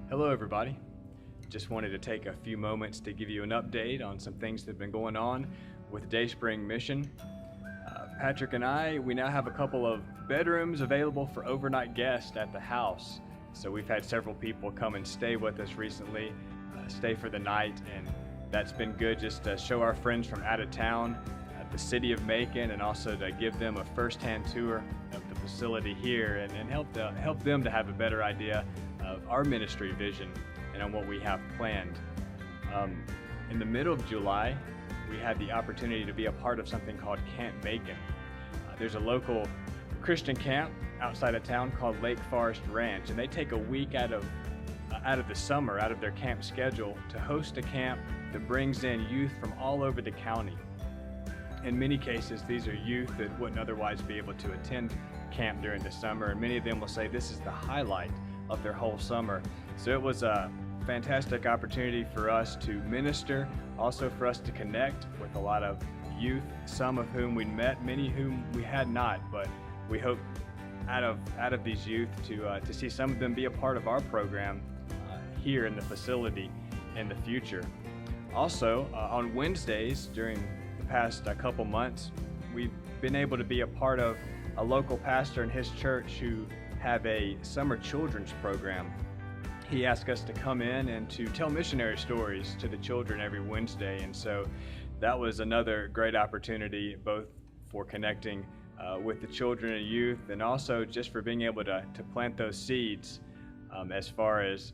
Hello everybody. Just wanted to take a few moments to give you an update on some things that have been going on with Dayspring Mission. Patrick and we now have a couple of bedrooms available for overnight guests at the house. So we've had several people come and stay with us recently, stay for the night, and that's been good just to show our friends from out of town the city of Macon, and also to give them a first-hand tour of the facility here and help them to have a better idea of our ministry vision and on what we have planned. In the middle of July, we had the opportunity to be a part of something called Camp Macon. There's a local Christian camp outside of town called Lake Forest Ranch, and they take a week out of the summer, out of their camp schedule, to host a camp that brings in youth from all over the county. In many cases, these are youth that wouldn't otherwise be able to attend camp during the summer, and many of them will say this is the highlight of their whole summer. So it was a fantastic opportunity for us to minister, also for us to connect with a lot of youth, some of whom we'd met, many whom we had not, but we hope out of these youth to see some of them be a part of our program here in the facility in the future. Also, on Wednesdays during past couple months, we've been able to be a part of a local pastor and his church who have a summer children's program. He asked us to come in and to tell missionary stories to the children every Wednesday, and so that was another great opportunity, both for connecting with the children and youth, and also just for being able to plant those seeds as far as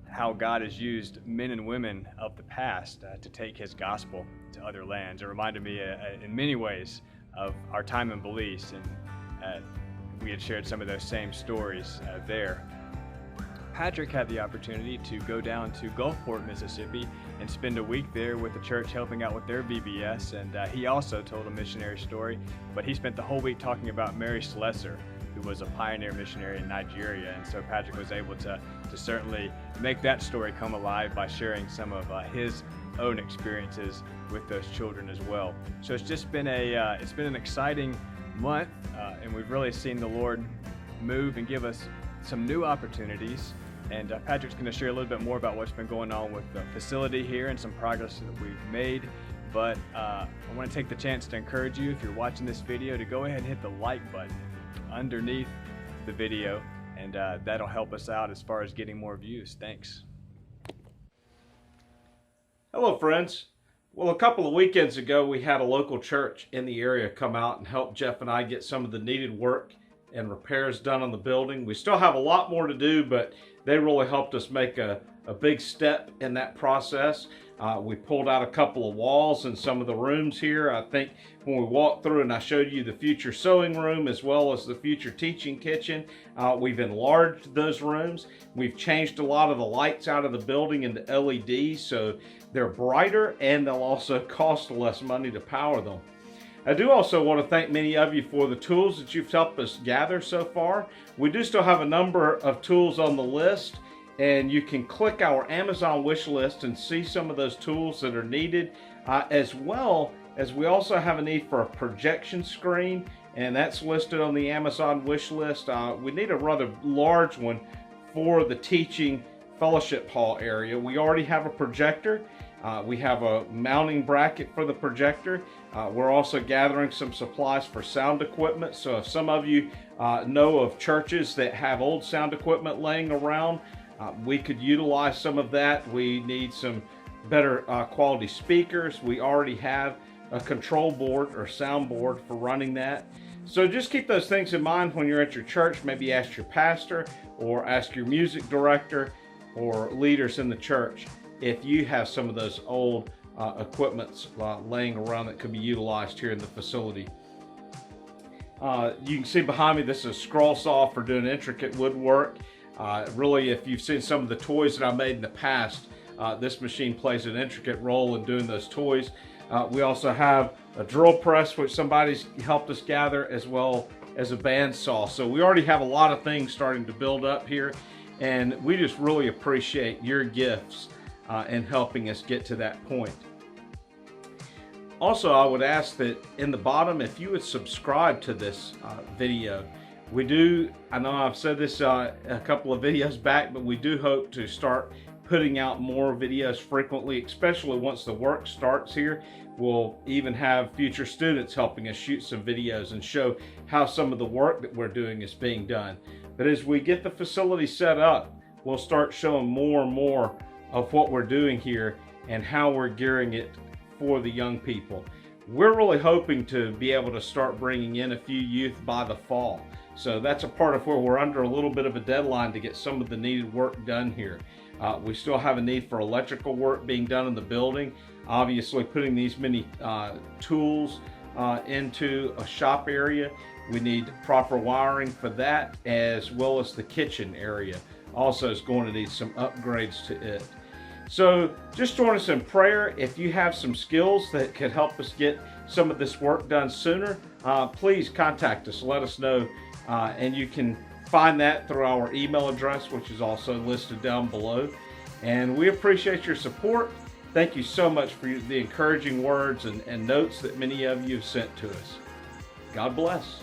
how God has used men and women of the past to take his gospel to other lands. It reminded me in many ways of our time in Belize, and we had shared some of those same stories there. Patrick had the opportunity to go down to Gulfport, Mississippi, and spend a week there with the church helping out with their VBS, and he also told a missionary story, but he spent the whole week talking about Mary Slessor, who was a pioneer missionary in Nigeria, and so Patrick was able to certainly make that story come alive by sharing some of his own experiences with those children as well. So it's just been it's been an exciting month, and we've really seen the Lord move and give us some new opportunities. And Patrick's going to share a little bit more about what's been going on with the facility here and some progress that we've made. But I want to take the chance to encourage you, if you're watching this video, to go ahead and hit the like button underneath the video, and that'll help us out as far as getting more views. Thanks. Hello friends. Well, a couple of weekends ago we had a local church in the area come out and help Jeff and I get some of the needed work and repairs done on the building. We still have a lot more to do, but they really helped us make a big step in that process. We pulled out a couple of walls in some of the rooms here. I think when we walked through and I showed you the future sewing room as well as the future teaching kitchen, we've enlarged those rooms. We've changed a lot of the lights out of the building into LEDs, so they're brighter and they'll also cost less money to power them. I do also want to thank many of you for the tools that you've helped us gather so far. We do still have a number of tools on the list, and you can click our Amazon wish list and see some of those tools that are needed, as well as we also have a need for a projection screen, and that's listed on the Amazon wish list. We need a rather large one for the teaching fellowship hall area. We already have a projector. We have a mounting bracket for the projector. We're also gathering some supplies for sound equipment. So if some of you know of churches that have old sound equipment laying around, we could utilize some of that. We need some better quality speakers. We already have a control board or sound board for running that. So just keep those things in mind when you're at your church. Maybe ask your pastor or ask your music director or leaders in the church if you have some of those old equipments laying around that could be utilized here in the facility. You can see behind me, this is a scroll saw for doing intricate woodwork. Really, if you've seen some of the toys that I made in the past, this machine plays an intricate role in doing those toys. We also have a drill press, which somebody's helped us gather, as well as a bandsaw. So we already have a lot of things starting to build up here, and we just really appreciate your gifts in helping us get to that point. Also, I would ask that in the bottom, if you would subscribe to this video, We do, I know I've said this a couple of videos back, but we do hope to start putting out more videos frequently, especially once the work starts here. We'll even have future students helping us shoot some videos and show how some of the work that we're doing is being done. But as we get the facility set up, we'll start showing more and more of what we're doing here and how we're gearing it for the young people. We're really hoping to be able to start bringing in a few youth by the fall. So that's a part of where we're under a little bit of a deadline to get some of the needed work done here. We still have a need for electrical work being done in the building. Obviously, putting these many tools into a shop area, we need proper wiring for that, as well as the kitchen area also is going to need some upgrades to it. So just join us in prayer. If you have some skills that could help us get some of this work done sooner, please contact us, let us know, and you can find that through our email address, which is also listed down below. And we appreciate your support. Thank you so much for the encouraging words and notes that many of you have sent to us. God bless.